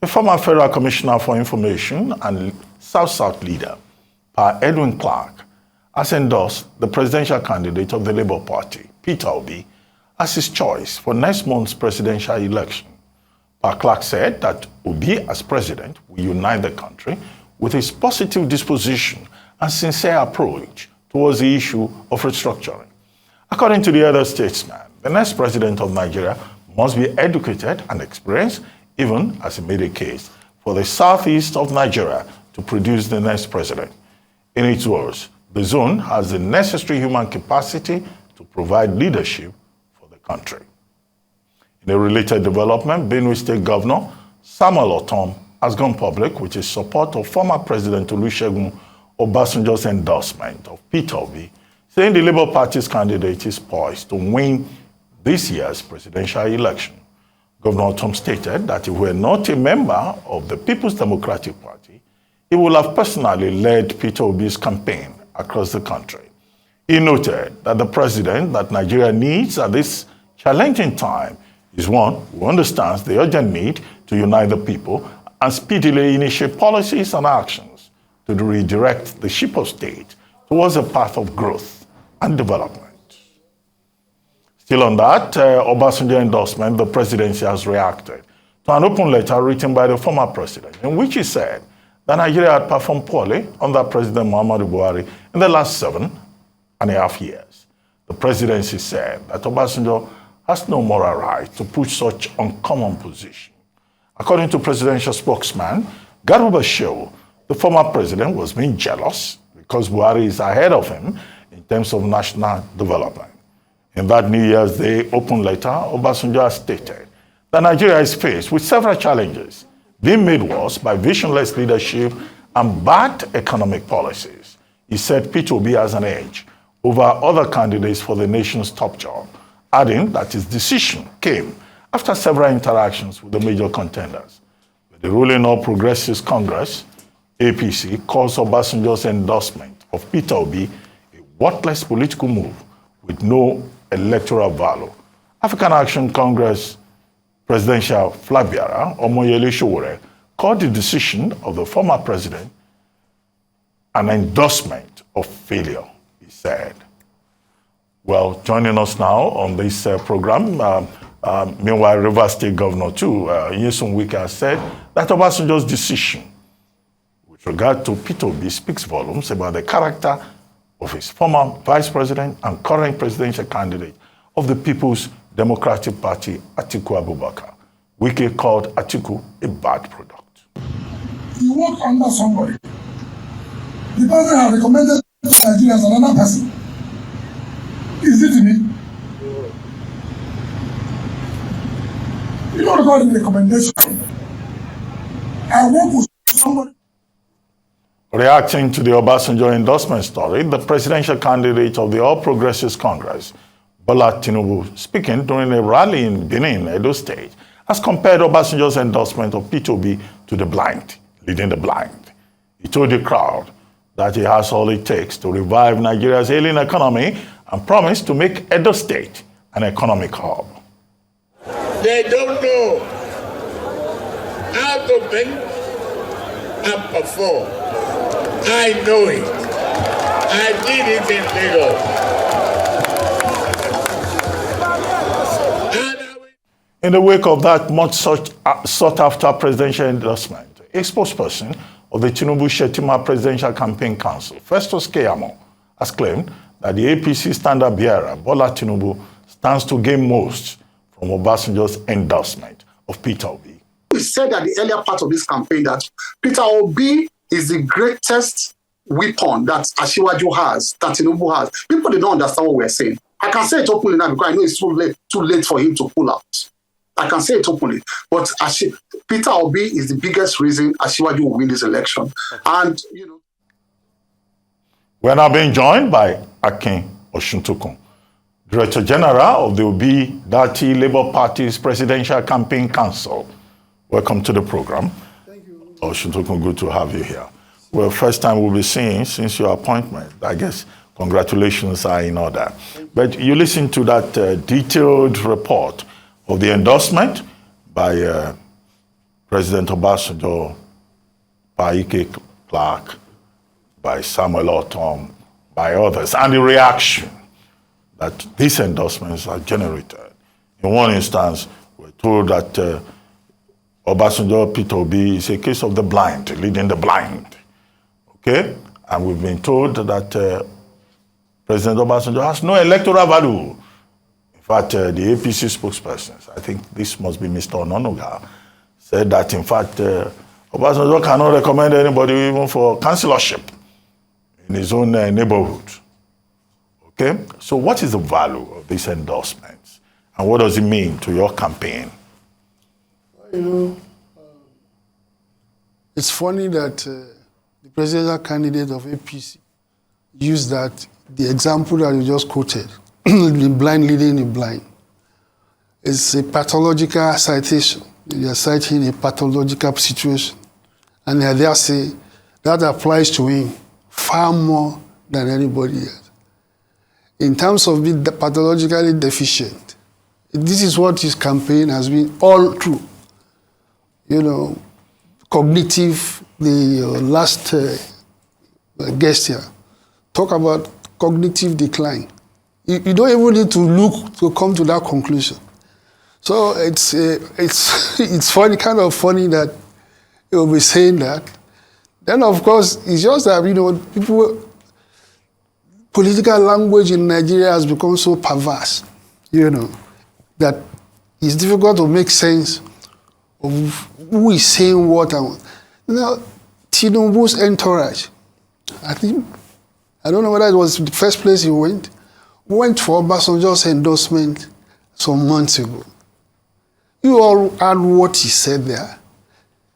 The former Federal Commissioner for Information and South-South leader, Pa Edwin Clark, has endorsed the presidential candidate of the Labour Party, Peter Obi, as his choice for next month's presidential election. Pa Clark said that Obi as president will unite the country with his positive disposition and sincere approach towards the issue of restructuring. According to the other statesman, the next president of Nigeria must be educated and experienced, even as he made a case for the southeast of Nigeria to produce the next president. In its words, the zone has the necessary human capacity to provide leadership for the country. In a related development, Benue State Governor Samuel Ortom has gone public with his support of former President Olusegun Obasanjo's endorsement of Peter Obi, saying the Labour Party's candidate is poised to win this year's presidential election. Governor Ortom stated that if he were not a member of the People's Democratic Party, he would have personally led Peter Obi's campaign across the country. He noted that the president that Nigeria needs at this challenging time is one who understands the urgent need to unite the people and speedily initiate policies and actions to redirect the ship of state towards a path of growth and development. Still on that, Obasanjo endorsement, the presidency has reacted to an open letter written by the former president in which he said that Nigeria had performed poorly under President Muhammadu Buhari in the last 7.5 years. The presidency said that Obasanjo has no moral right to push such uncommon position. According to presidential spokesman Garba Shehu, the former president was being jealous because Buhari is ahead of him in terms of national development. In that New Year's Day open letter, Obasanjo has stated that Nigeria is faced with several challenges being made worse by visionless leadership and bad economic policies. He said Peter Obi has an edge over other candidates for the nation's top job, adding that his decision came after several interactions with the major contenders. But the ruling All Progressives Congress, APC, calls Obasanjo's endorsement of Peter Obi a worthless political move with no electoral value. African Action Congress presidential flag bearer, Omoyele Sowore, called the decision of the former president an endorsement of failure, he said. Well, joining us now on this program, meanwhile, Rivers State Governor too, Nyesom Wike, has said that Obasanjo's decision with regard to Peter Obi speaks volumes about the character of his former vice president and current presidential candidate of the People's Democratic Party, Atiku Abubakar. Wike called Atiku a bad product. You work under somebody. The person has recommended Nigeria as another person. Is it me? You don't call it recommendation. I work with somebody. Reacting to the Obasanjo endorsement story, the presidential candidate of the All Progressives Congress, Bola Tinubu, speaking during a rally in Benin, Edo State, has compared Obasanjo's endorsement of Peter Obi to the blind, leading the blind. He told the crowd that he has all it takes to revive Nigeria's ailing economy and promised to make Edo State an economic hub. They don't know how to think and perform. I know it. I did it in Lagos. In the wake of that much sought-after presidential endorsement, a spokesperson of the Tinubu-Shettima Presidential Campaign Council, Festus Keyamo, has claimed that the APC standard-bearer, Bola Tinubu, stands to gain most from Obasanjo's endorsement of Peter Obi. We said at the earlier part of this campaign that Peter Obi is the greatest weapon that Asiwaju has, that Tinubu has. People don't understand what we're saying. I can say it openly now because I know it's too late for him to pull out. I can say it openly, but Peter Obi is the biggest reason Asiwaju will win this election. And, you know. We're now being joined by Akin Osuntokun, Director General of the Obi Dati Labour Party's Presidential Campaign Council. Welcome to the program. Thank you. Osuntokun, good to have you here. Well, first time we'll be seeing since your appointment. I guess congratulations are in order. But you listened to that detailed report of the endorsement by President Obasanjo, by Ike Clark, by Samuel Ortom, by others, and the reaction that these endorsements are generated. In one instance, we're told that Obasanjo, Peter Obi is a case of the blind, leading the blind. Okay? And we've been told that President Obasanjo has no electoral value. In fact, the APC spokesperson, I think this must be Mr. Ononuga, said that, in fact, Obasanjo cannot recommend anybody even for councillorship in his own neighborhood. Okay? So what is the value of these endorsements? And what does it mean to your campaign? You know, it's funny that the presidential candidate of APC used that, the example that you just quoted, the blind leading the blind. It's a pathological citation. You are citing a pathological situation. And they are say that applies to him far more than anybody else. In terms of being pathologically deficient, this is what his campaign has been all through. You know, cognitive, the last guest here, talk about cognitive decline. You don't even need to look to come to that conclusion. So it's funny, kind of funny that you'll be saying that. Then of course, it's just that, you know, political language in Nigeria has become so perverse, you know, that it's difficult to make sense of who is saying what. And, you know, Tinubu's entourage, I don't know whether it was the first place he went for Obasanjo's endorsement some months ago. You all heard what he said there.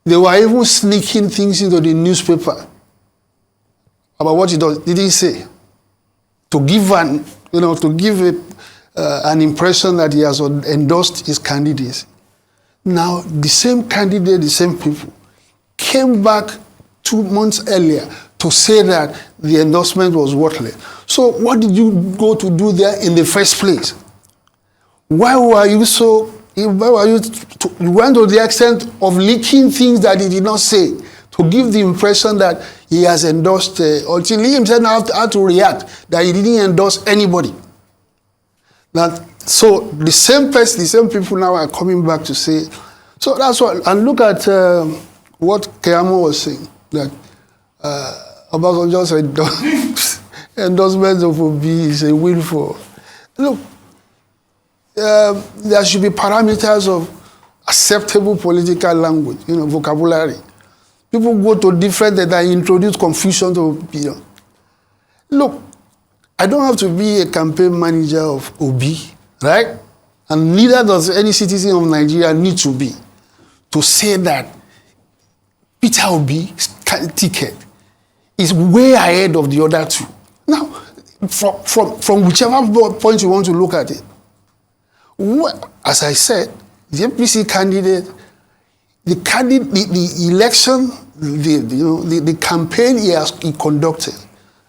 They were even sneaking things into the newspaper about what he didn't say, to give an impression that he has endorsed his candidates. Now, the same candidate, the same people, came back 2 months earlier to say that the endorsement was worthless. So what did you go to do there in the first place? Why were you you went to the extent of leaking things that he did not say to give the impression that he has endorsed, until he himself had to react that he didn't endorse anybody. So the same people now are coming back to say, so that's what, and look at what Keyamo was saying, that Obasanjo's endorsement of Obi is a win for. Look, there should be parameters of acceptable political language, you know, vocabulary. People go to different that introduce confusion to people. Look, I don't have to be a campaign manager of Obi, right? And neither does any citizen of Nigeria need to be, to say that Peter Obi's ticket is way ahead of the other two. Now, from whichever point you want to look at it, as I said, the APC candidate, the election, the campaign he conducted,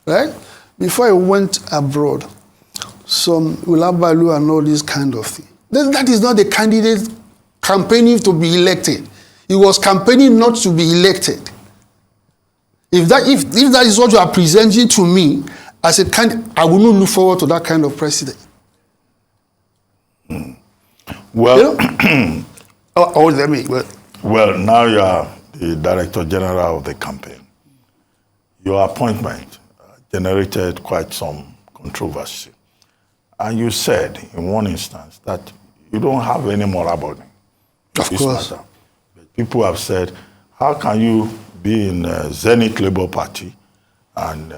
right? Before he went abroad, some Ulabalu and all this kind of thing. That is not the candidate campaigning to be elected. He was campaigning not to be elected. If that is what you are presenting to me as a candidate, I will not look forward to that kind of president. Well, you know? Well, now you are the Director General of the campaign. Your appointment generated quite some controversy. And you said in one instance that you don't have any moral burden. Of course. Matter. But people have said, how can you be in Zenith Labour Party and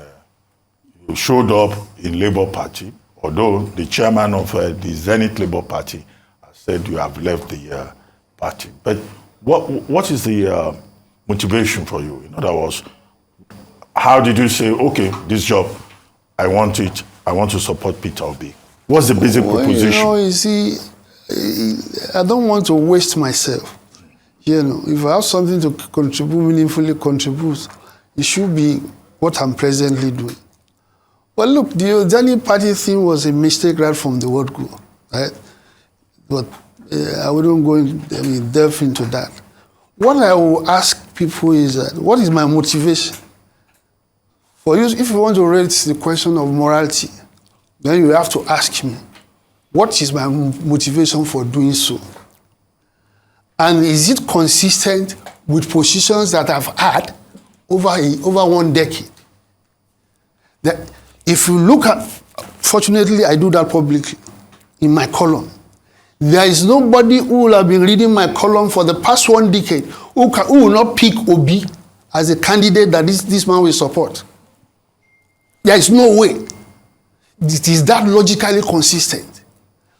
you showed up in Labour Party, although the chairman of the Zenith Labour Party has said you have left the party. But what is the motivation for you? In other words, how did you say, okay, this job, I want it, I want to support Peter Obi? What's the basic proposition? You know, you see, I don't want to waste myself. You know, if I have something to meaningfully contribute, it should be what I'm presently doing. But look, the Zenith Party thing was a mistake right from the word go, right? But I wouldn't go delve into that. what I will ask people is that, what is my motivation? For you, if you want to raise the question of morality, then you have to ask me, what is my motivation for doing so? And is it consistent with positions that I've had over 1 decade? That if you look at, fortunately, I do that publicly in my column. There is nobody who will have been reading my column for the past 1 decade who will not pick Obi as a candidate that this man will support. There is no way. It is that logically consistent.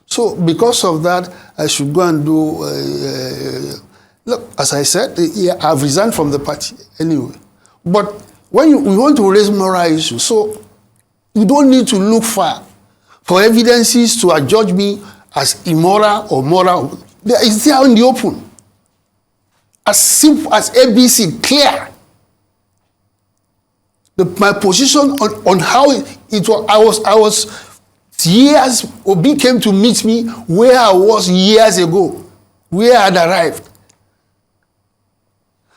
So because of that, I should go and do, look, as I said, I've resigned from the party anyway. But when we want to raise moral issues, so you don't need to look far for evidences to adjudge me as immoral or moral. It's there in the open. As simple as ABC, clear. My position on how it was, I was years, Obi came to meet me where I was years ago, where I had arrived.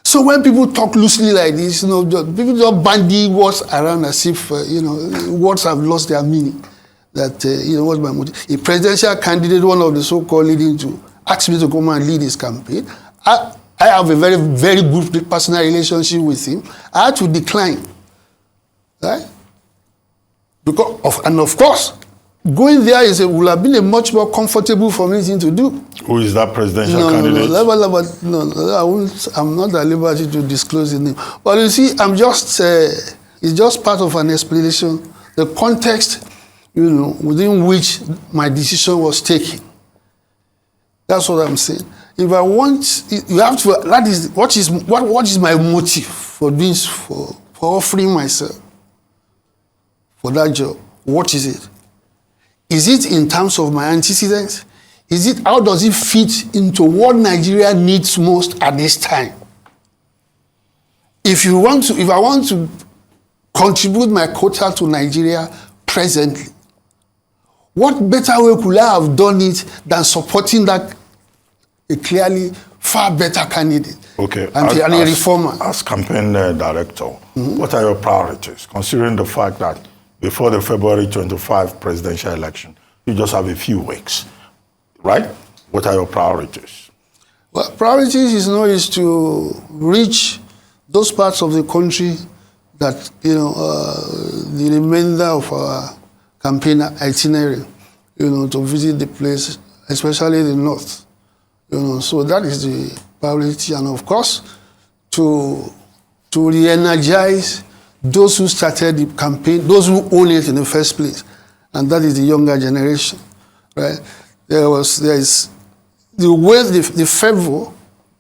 So when people talk loosely like this, people just bandy words around as if, words have lost their meaning. That, what's my motive? A presidential candidate, one of the so-called leading to, asked me to come and lead his campaign. I have a very, very good personal relationship with him. I had to decline. Right? And of course, going there would have been a much more comfortable for me thing to do. Who is that presidential candidate? No, I'm not at liberty to disclose his name. But you see, it's just part of an explanation, the context, within which my decision was taken. That's what I'm saying. If I want, you have to, that is, what is my motive for doing, for offering myself for that job? What is it? Is it in terms of my antecedents? How does it fit into what Nigeria needs most at this time? If I want to contribute my quota to Nigeria presently, what better way could I have done it than supporting that a clearly far better candidate? Okay. And a reformer. As campaign director, what are your priorities, considering the fact that before the February 25 presidential election, you just have a few weeks, right? What are your priorities? Well, priorities is to reach those parts of the country that, the remainder of our campaign itinerary, to visit the place, especially the north. So that is the priority. And of course, to re-energize those who started the campaign, those who own it in the first place, and that is the younger generation, right? There is the fervor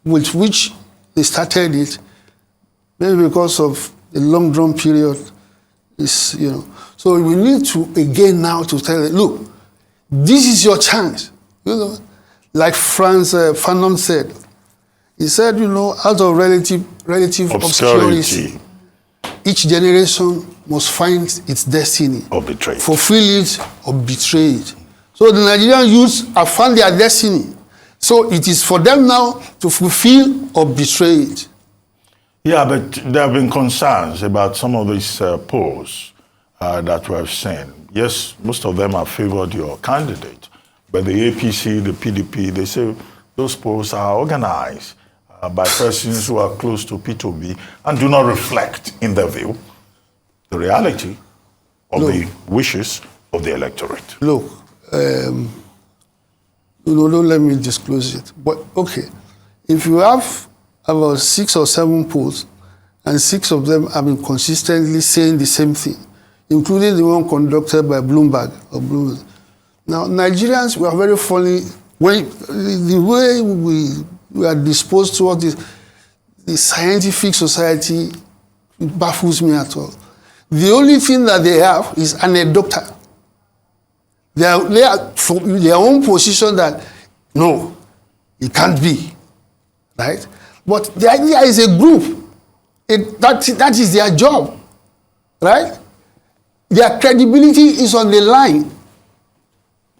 with which they started it, maybe because of the long drawn period, So we need to again now to tell them, look, this is your chance. Like Franz Fanon said. He said, out of relative obscurity, each generation must find its destiny. Or betray it. Fulfill it or betray it. So the Nigerian youths have found their destiny. So it is for them now to fulfill or betray it. Yeah, but there have been concerns about some of these polls that we have seen. Yes, most of them have favored your candidate. But the APC, the PDP, they say those polls are organized by persons who are close to Peter Obi and do not reflect, in their view, the reality of the wishes of the electorate. Look, don't let me disclose it. But okay, if you have about 6 or 7 polls, and 6 of them have been consistently saying the same thing, including the one conducted by Bloomberg. Now, Nigerians were very funny when the way we are disposed towards the scientific society baffles me at all. The only thing that they have is anecdotal. They are from their own position that no, it can't be, right? But the idea is a group. That is their job, right? Their credibility is on the line,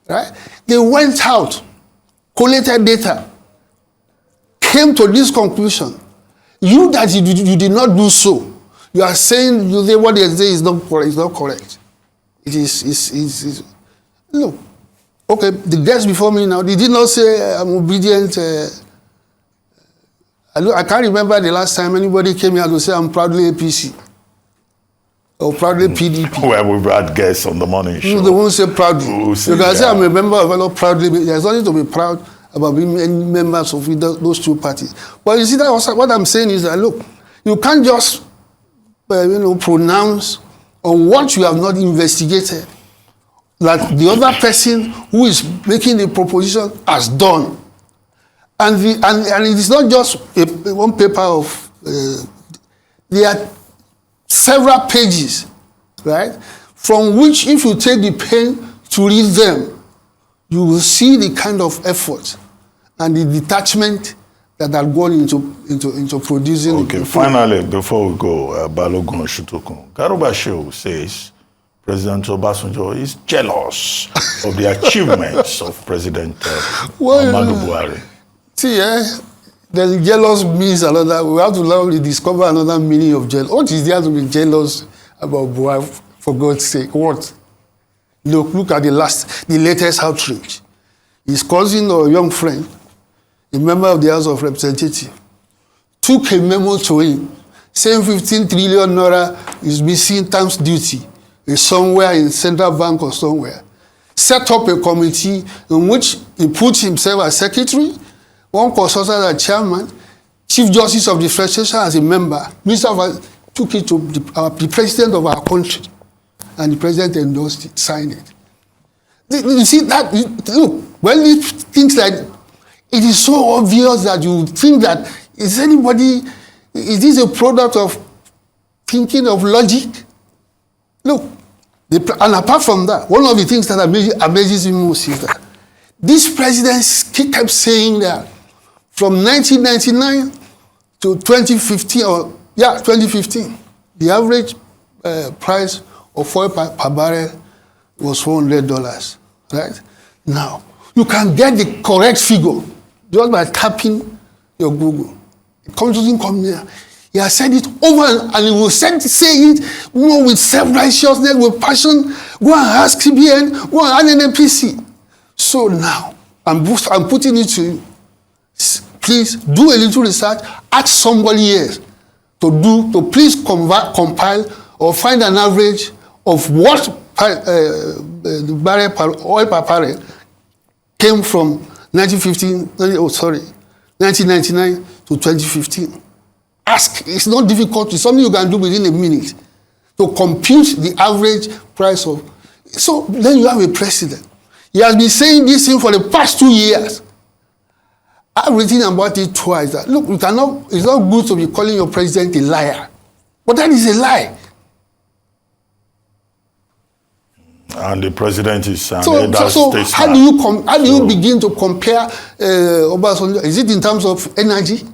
right? They went out, collected data, came to this conclusion, you that you did not do so, you are saying what they say is not correct. It's not correct. It is look. Okay, the guest before me now, they did not say I'm obedient. I can't remember the last time anybody came here to say I'm proudly APC or proudly PDP. Well, we've had guests on the morning show. They won't say proudly. You can say I'm a member of fellow proudly. There's nothing to be proud about being members of those two parties. But you see, what I'm saying is that, look, you can't just pronounce on what you have not investigated that the other person who is making the proposition has done. And it is not just one paper of, there are several pages, right? From which, if you take the pain to read them, you will see the kind of effort and the detachment that are gone into producing. Okay, finally, before we go, Balogun Osuntokun, Garuba Shehu says President Obasanjo is jealous of the achievements of President Muhammadu Buhari. See, the jealous means another. We have to now discover another meaning of jealous. What is there to be jealous about Buhari, for God's sake? What? Look at the latest outrage. His cousin or young friend, a member of the House of Representatives, took a memo to him saying 15 trillion naira is missing stamp duty somewhere in Central Bank or somewhere. Set up a committee in which he put himself as secretary, one consultant as chairman, Chief Justice of the Federation as a member, Minister of took it to the president of our country, and the president endorsed it, signed it. You see that? Look, when these things like it is so obvious that you think that is this a product of thinking of logic? Look, and apart from that, one of the things that amazes me most is that this president kept saying that from 1999 to 2015, 2015, the average price of oil per barrel was $400, right? Now, you can get the correct figure just by tapping your Google. It doesn't come here. He has said it over and he will say it with self-righteousness, with passion. Go and ask CBN, go and ask NPC. So now, I'm putting it to you. Please do a little research, ask somebody else to please compile or find an average of what the barrel oil per barrel came from 1999 to 2015. Ask. It's not difficult. It's something you can do within a minute to compute the average price of. So then you have a president. He has been saying this thing for the past 2 years. I've written about it twice. That, look, it's not good to be calling your president a liar. But that is a lie. And the president is so how do you begin to compare Obasanjo? Is it in terms of energy?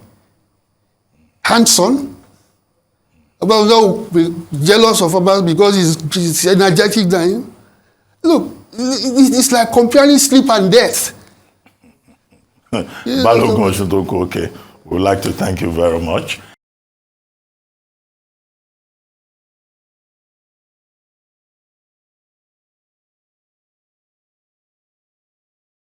Hands-on? Obasanjo jealous of Obasanjo because he's energetic than him? Look, it's like comparing sleep and death. Balogun Osuntokun, okay. We'd like to thank you very much.